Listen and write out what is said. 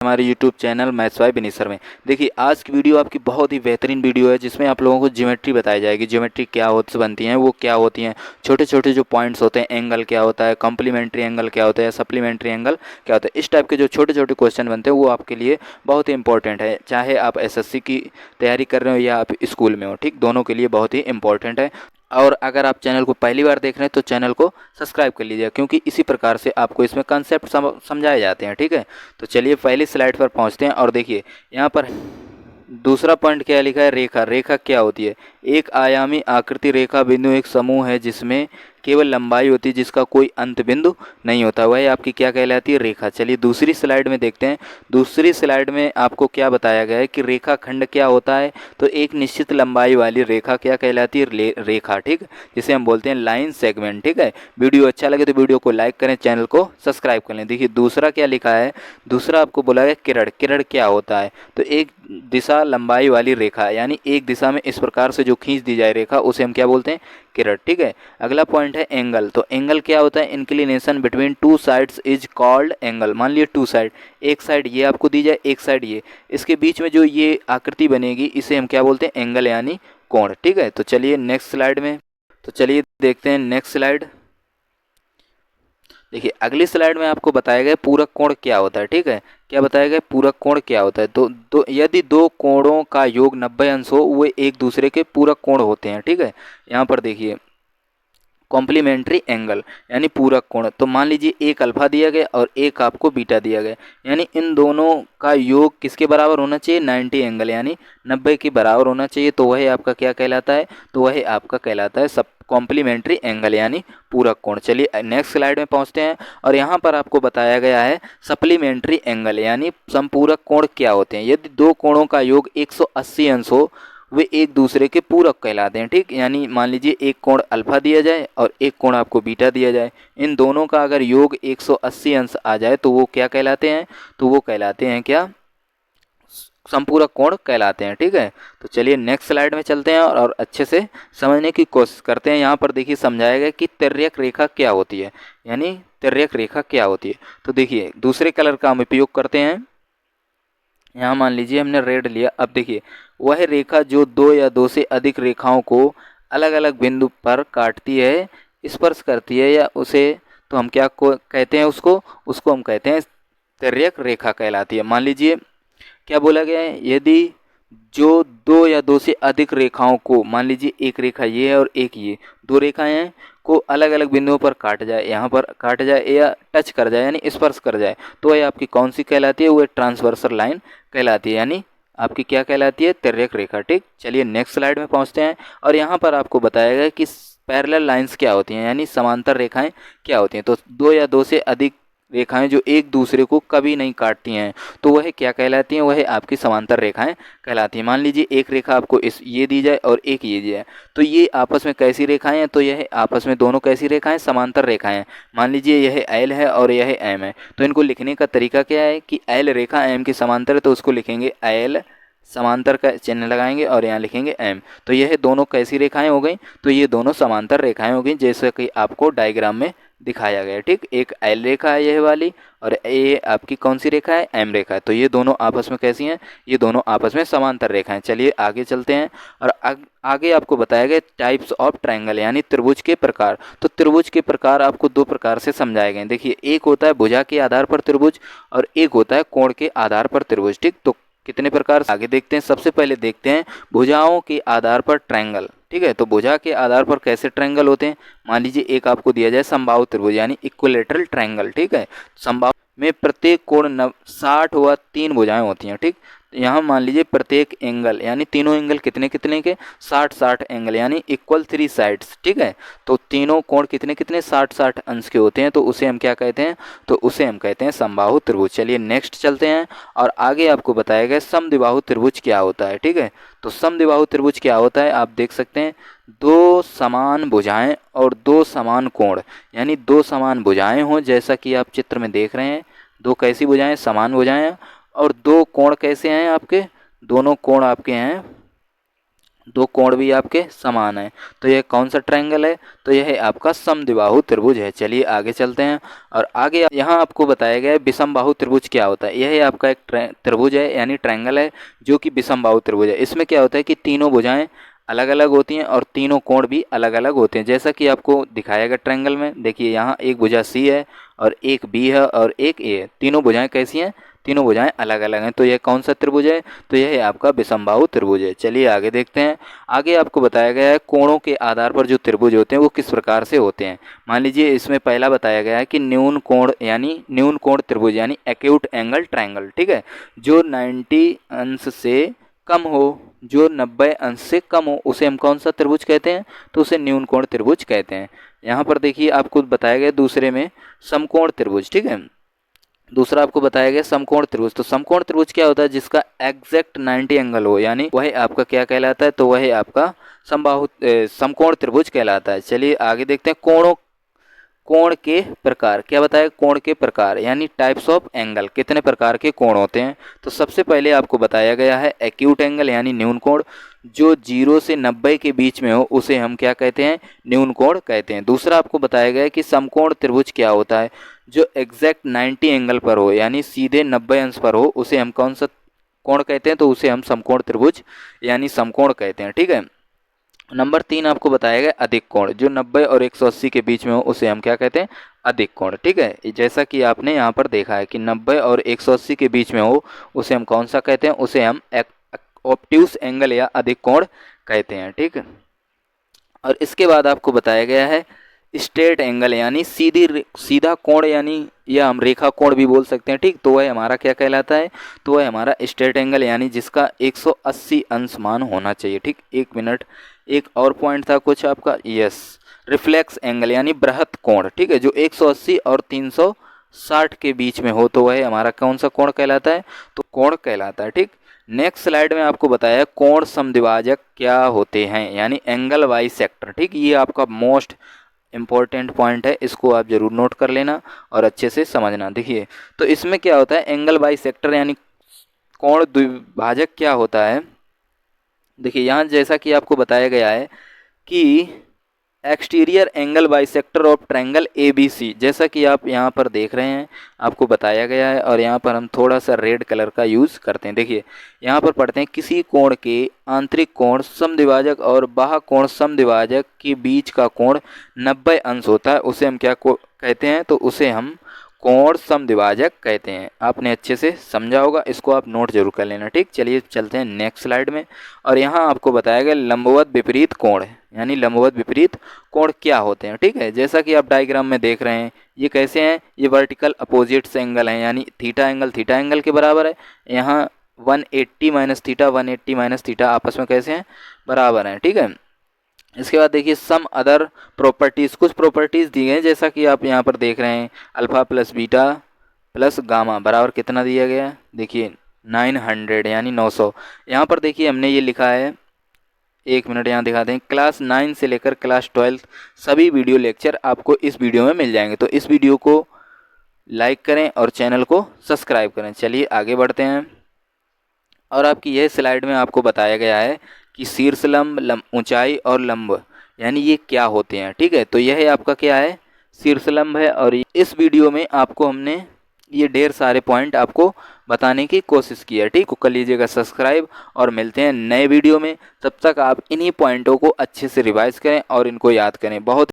हमारे YouTube channel maths by Vineet sir में। देखिए आज की वीडियो आपकी बहुत ही बेहतरीन वीडियो है जिसमें आप लोगों को ज्योमेट्री बताई जाएगी। ज्योमेट्री क्या होती बनती हैं, वो क्या होती हैं, छोटे छोटे जो पॉइंट्स होते हैं, एंगल क्या होता है, कॉम्प्लीमेंट्री एंगल क्या होता है, सप्लीमेंट्री एंगल क्या होता है, इस टाइप के जो छोटे छोटे क्वेश्चन बनते हैं वो आपके लिए बहुत ही इंपॉर्टेंट है। चाहे आप SSC की तैयारी कर रहे हो या आप स्कूल में हो, ठीक, दोनों के लिए बहुत ही इंपॉर्टेंट है। और अगर आप चैनल को पहली बार देख रहे हैं तो चैनल को सब्सक्राइब कर लीजिए, क्योंकि इसी प्रकार से आपको इसमें कंसेप्ट समझाए जाते हैं। ठीक है, तो चलिए पहली स्लाइड पर पहुंचते हैं और देखिए यहाँ पर दूसरा पॉइंट क्या लिखा है, रेखा। रेखा क्या होती है? एक आयामी आकृति रेखा बिंदु एक समूह है जिसमें केवल लंबाई होती है, जिसका कोई अंत बिंदु नहीं होता, वह आपकी क्या कहलाती है? रेखा। चलिए दूसरी स्लाइड में देखते हैं। दूसरी स्लाइड में आपको क्या बताया गया है कि रेखा खंड क्या होता है? तो एक निश्चित लंबाई वाली रेखा क्या कहलाती है? रेखा, ठीक, जिसे हम बोलते हैं लाइन सेगमेंट। ठीक है, वीडियो अच्छा लगे तो वीडियो को लाइक करें, चैनल को सब्सक्राइब कर लें। देखिए दूसरा क्या लिखा है, दूसरा आपको बोला गया किरण। किरण क्या होता है? तो एक दिशा लंबाई वाली रेखा, यानी एक दिशा में इस प्रकार से जो खींच दी जाए रेखा, उसे हम क्या बोलते हैं? किरण। ठीक है, अगला पॉइंट है एंगल। तो एंगल क्या होता है? Inclination between two sides is called angle. मान लिया टू साइड, एक साइड ये आपको दी जाए, एक साइड ये, इसके बीच में जो ये आकृति बनेगी इसे हम क्या बोलते हैं? एंगल यानी कोण। ठीक है, तो चलिए नेक्स्ट स्लाइड में, तो चलिए देखते हैं नेक्स्ट स्लाइड। देखिए अगली स्लाइड में आपको बताया गया पूरक कोण क्या होता है। ठीक है, क्या बताया गया? पूरक कोण क्या होता है? तो यदि दो कोणों का योग 90 अंश हो, वे एक दूसरे के पूरक कोण होते हैं। ठीक है, यहाँ पर देखिए कॉम्प्लीमेंट्री एंगल यानी पूरक कोण। तो मान लीजिए एक अल्फा दिया गया और एक आपको बीटा दिया गया, यानी इन दोनों का योग किसके बराबर होना चाहिए? 90 एंगल यानी 90 के बराबर होना चाहिए। तो वह आपका क्या कहलाता है? तो वह आपका कहलाता है सब कॉम्प्लीमेंट्री एंगल यानी पूरक कोण। चलिए नेक्स्ट स्लाइड में पहुंचते हैं और यहाँ पर आपको बताया गया है सप्लीमेंट्री एंगल यानी संपूरक कोण क्या होते हैं। यदि दो कोणों का योग 180 अंश हो, वे एक दूसरे के पूरक कहलाते हैं। ठीक, यानी मान लीजिए एक कोण अल्फा दिया जाए और एक कोण आपको बीटा दिया जाए, इन दोनों का अगर योग 180 अंश आ जाए तो वो क्या कहलाते हैं? तो वो कहलाते हैं क्या? संपूरक कोण कहलाते हैं। ठीक है, तो चलिए नेक्स्ट स्लाइड में चलते हैं और अच्छे से समझने की कोशिश करते हैं। यहाँ पर देखिए समझाया गया कि तिर्यक रेखा क्या होती है, यानी तिर्यक रेखा क्या होती है। तो देखिए दूसरे कलर का हम उपयोग करते हैं। यहाँ मान लीजिए हमने रेड लिया। अब देखिए वह रेखा जो दो या दो से अधिक रेखाओं को अलग अलग बिंदु पर काटती है, स्पर्श करती है, या उसे तो हम क्या को कहते हैं? उसको उसको हम कहते हैं तिर्यक रेखा कहलाती है। मान लीजिए क्या बोला गया है, यदि जो दो या दो से अधिक रेखाओं को, मान लीजिए एक रेखा ये है और एक ये, दो रेखाएं हैं, को अलग अलग बिंदुओं पर काट जाए, यहाँ पर काट जाए या टच कर जाए यानी स्पर्श कर जाए, तो ये आपकी कौन सी कहलाती है? वो ट्रांसवर्सल लाइन कहलाती है, यानी आपकी क्या कहलाती है? तिर्यक रेखा। ठीक, चलिए नेक्स्ट स्लाइड में पहुंचते हैं और यहाँ पर आपको बताया गया कि पैरेलल लाइंस क्या होती हैं, यानी समांतर रेखाएं क्या होती हैं। तो दो या दो से अधिक रेखाएं जो एक दूसरे को कभी नहीं काटती हैं, तो वह क्या कहलाती हैं? वह आपकी समांतर रेखाएं कहलाती हैं। मान लीजिए एक रेखा आपको इस ये दी जाए और एक ये दी जाए, तो ये आपस में कैसी रेखाएं हैं? तो यह आपस में दोनों कैसी रेखाएं? समांतर रेखाएं हैं। मान लीजिए यह एल है और यह एम है, तो इनको लिखने का तरीका क्या है कि एल रेखा एम की समांतर है, तो उसको लिखेंगे एल, समांतर का चिन्ह लगाएंगे और यहाँ लिखेंगे एम। तो यह दोनों कैसी रेखाएं हो गई? तो ये दोनों समांतर रेखाएं हो गई, जैसे कि आपको डायग्राम में दिखाया गया है। ठीक, एक एल रेखा है यह वाली और ये आपकी कौन सी रेखा है? एम रेखा है। तो ये दोनों आपस में कैसी हैं? ये दोनों आपस में समांतर रेखाएं। चलिए आगे चलते हैं और आगे आपको बताया गया टाइप्स ऑफ ट्रायंगल यानी त्रिभुज के प्रकार। तो त्रिभुज के प्रकार आपको दो प्रकार से समझाए गए। देखिए एक होता है भुजा के आधार पर त्रिभुज और एक होता है कोण के आधार पर त्रिभुज। ठीक, तो कितने प्रकार आगे देखते हैं। सबसे पहले देखते हैं भुजाओं के आधार पर ट्रायंगल। ठीक है, तो भुजा के आधार पर कैसे ट्रायंगल होते हैं? मान लीजिए एक आपको दिया जाए समबाहु त्रिभुज यानी इक्विलेटरल ट्रायंगल। ठीक है, समबाहु में प्रत्येक कोण 60 व 3 भुजाएं होती हैं। ठीक, तो यहाँ मान लीजिए प्रत्येक एंगल यानी तीनों एंगल कितने कितने के? 60-60 एंगल यानी इक्वल 3 साइड्स। ठीक है, तो तीनों कोण कितने कितने? 60-60 अंश के होते हैं, तो उसे हम क्या कहते हैं? तो उसे हम कहते हैं समबाहु त्रिभुज। चलिए नेक्स्ट चलते हैं और आगे आपको बताया गया समद्विबाहु त्रिभुज क्या होता है। ठीक है, तो समद्विबाहु त्रिभुज क्या होता है? आप देख सकते हैं दो समान भुजाएं और दो समान कोण, यानी दो समान भुजाएं हों जैसा कि आप चित्र में देख रहे हैं। दो कैसी भुजाएं? समान भुजाएं। और दो कोण कैसे हैं आपके? दोनों कोण आपके हैं दो कोण भी आपके समान हैं। तो यह कौन सा ट्रायंगल है? तो यह है आपका समद्विबाहु त्रिभुज है। चलिए आगे चलते हैं और आगे यहाँ आपको बताया गया है विषमबाहु त्रिभुज क्या होता है। यह आपका एक त्रिभुज है यानी ट्रायंगल है जो कि विषमबाहु त्रिभुज है। इसमें क्या होता है कि तीनों भुजाएं अलग अलग होती हैं और तीनों कोण भी अलग अलग होते हैं, जैसा कि आपको दिखाया गया ट्रायंगल में। देखिए यहाँ एक भुजा सी है और एक बी है और एक ए है। तीनों भुजाएं कैसी हैं? तीनों भुजाएं अलग अलग हैं। तो यह कौन सा त्रिभुज है? तो यह है आपका विषमबाहु त्रिभुज है। चलिए आगे देखते हैं। आगे आपको बताया गया है कोणों के आधार पर जो त्रिभुज होते हैं वो किस प्रकार से होते हैं। मान लीजिए इसमें पहला बताया गया है कि न्यून कोण यानी न्यून कोण त्रिभुज यानी एक्यूट एंगल ट्रायंगल, ठीक है, जो 90 अंश से कम हो, जो 90 अंश से कम हो, उसे हम कौन सा त्रिभुज कहते हैं? तो उसे न्यून कोण त्रिभुज कहते हैं। यहाँ पर देखिए आपको बताया गया दूसरे में समकोण त्रिभुज, ठीक है, दूसरा आपको बताया गया समकोण त्रिभुज। तो समकोण त्रिभुज क्या होता है? जिसका एग्जैक्ट 90 एंगल हो, यानी वह आपका क्या कहलाता है? तो वह आपका समकोण त्रिभुज कहलाता है। चलिए आगे देखते हैं कोण के प्रकार। क्या बताया? कोण के प्रकार यानी टाइप्स ऑफ एंगल, कितने प्रकार के कोण होते हैं। तो सबसे पहले आपको बताया गया है एक्यूट एंगल यानी न्यून कोण, जो 0 से 90 के बीच में हो उसे हम क्या कहते हैं? न्यून कोण कहते हैं। दूसरा आपको बताया गया है कि समकोण त्रिभुज क्या होता है? जो एग्जैक्ट 90 एंगल पर हो यानी सीधे 90 अंश पर हो उसे हम कौन सा कोण कहते हैं? तो उसे हम समकोण त्रिभुज यानी समकोण कहते हैं, ठीक है। नंबर 3 आपको बताया गया अधिक कोण, जो 90 और 180 के बीच में हो उसे हम क्या कहते हैं? अधिक कोण, ठीक है। जैसा कि आपने यहाँ पर देखा है कि 90 और 180 के बीच में हो उसे हम कौन सा कहते हैं? उसे हम ऑब्ट्यूस एंगल या अधिक कोण कहते हैं, ठीक है। और इसके बाद आपको बताया गया है स्ट्रेट एंगल यानी सीधा कोण, यानी या हम रेखा कोण भी बोल सकते हैं, ठीक। तो वह हमारा क्या कहलाता है? तो वह हमारा स्ट्रेट एंगल यानी जिसका 180 अंश मान होना चाहिए, ठीक। एक मिनट, एक और पॉइंट था कुछ आपका, यस, रिफ्लेक्स एंगल यानी बृहत कोण, ठीक है, जो 180 और 360 के बीच में हो तो वह हमारा कौन सा कोण कहलाता है? तो कोण कहलाता है, ठीक। नेक्स्ट स्लाइड में आपको बताया कोण समद्विभाजक क्या होते हैं यानी एंगल बाइसेक्टर, ठीक। ये आपका मोस्ट इम्पॉर्टेंट पॉइंट है, इसको आप जरूर नोट कर लेना और अच्छे से समझना। देखिए तो इसमें क्या होता है एंगल बाइसेक्टर यानी कोण द्विभाजक क्या होता है। देखिए यहाँ जैसा कि आपको बताया गया है कि exterior angle bisector of triangle ABC, जैसा कि आप यहाँ पर देख रहे हैं आपको बताया गया है। और यहाँ पर हम थोड़ा सा रेड कलर का यूज़ करते हैं। देखिए यहाँ पर पढ़ते हैं किसी कोण के आंतरिक कोण समद्विभाजक और बाह्य कोण समद्विभाजक के बीच का कोण 90 अंश होता है, उसे हम क्या कहते हैं? तो उसे हम कोण समद्विभाजक कहते हैं। आपने अच्छे से समझा होगा, इसको आप नोट जरूर कर लेना, ठीक। चलिए चलते हैं नेक्स्ट स्लाइड में। और यहाँ आपको बताया गया लंबवत विपरीत कोण यानी लंबवत विपरीत कोण क्या होते हैं, ठीक है। जैसा कि आप डायग्राम में देख रहे हैं ये कैसे हैं? ये वर्टिकल अपोजिट्स एंगल हैं यानी थीटा एंगल के बराबर है। यहाँ 180 माइनस थीटा 180 माइनस थीटा आपस में कैसे हैं? बराबर हैं, ठीक है। इसके बाद देखिए सम अदर प्रॉपर्टीज़, कुछ प्रॉपर्टीज़ दी गई हैं जैसा कि आप यहाँ पर देख रहे हैं alpha plus beta plus gamma बराबर कितना दिया गया है? देखिए 900 यानी 900। यहाँ पर देखिए हमने ये लिखा है, एक मिनट यहाँ दिखा दें, क्लास 9 से लेकर क्लास 12 सभी वीडियो लेक्चर आपको इस वीडियो में मिल जाएंगे। तो इस वीडियो को लाइक करें और चैनल को सब्सक्राइब करें। चलिए आगे बढ़ते हैं। और आपकी यह स्लाइड में आपको बताया गया है कि शीर्ष लंब, ऊंचाई और लंब यानी ये क्या होते हैं, ठीक है। तो यह आपका क्या है? शीर्ष लंब है। और इस वीडियो में आपको हमने ये ढेर सारे पॉइंट आपको बताने की कोशिश की है, ठीक। कर लीजिएगा सब्सक्राइब और मिलते हैं नए वीडियो में। तब तक आप इन्हीं पॉइंटों को अच्छे से रिवाइज करें और इनको याद करें। बहुत